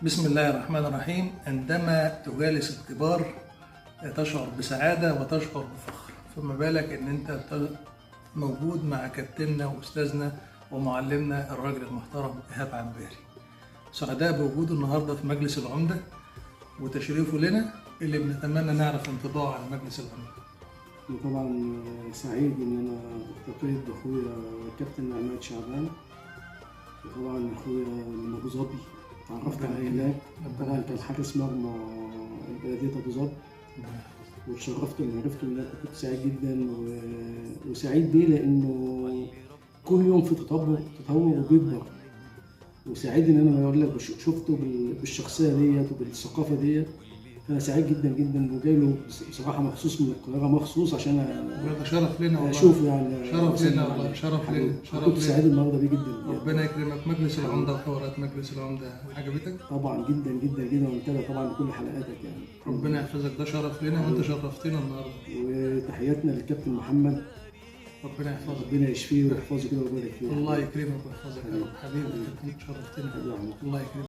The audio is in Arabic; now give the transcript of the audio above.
بسم الله الرحمن الرحيم. عندما تجالس الكبار تشعر بسعادة وتشعر بفخر، فما بالك ان انت موجود مع كابتننا واستاذنا ومعلمنا الراجل المحترم إيهاب عباري. سعداء بوجوده النهارده في مجلس العمدة وتشريفه لنا، اللي بنتمنى نعرف انطباعه عن مجلس العمدة. طبعا سعيد ان انا التقيت باخويا الكابتن عماد شعبان، وطبعا اخويا من ابو ظبي تعرفت عليه هناك. طبعا كان حارس مرمى بلديه ابو ظبي، واتشرفت اني عرفته هناك وكنت سعيد جدا وسعيد بيه لانه كل يوم في تطور وبيكبر، وسعيد ان انا بقول لك شفته بالشخصيه ديت وبالثقافه ديت. انا سعيد جدا جدا وجاي له بصراحه مخصوص من القاهره مخصوص عشان ده شرف لنا والله. اشوفه يعني. شرف لنا والله، شرف لنا. كنت سعيد النهارده بيه جدا. ربنا يكرمك. مجلس العمدة وحوارات مجلس العمدة عجبتك؟ طبعا جدا جدا جدا، ومتابع طبعا كل حلقاتك يعني. ربنا يحفظك، ده شرف لنا وانت شرفتنا النهارده. وتحياتنا للكابتن محمد، ربنا يحفظك، ربنا يشفيه ويحفظه كده ويبارك فيه. الله يكرمك ويحفظك يا رب. حبيبي شرفتنا. الله يكرمك.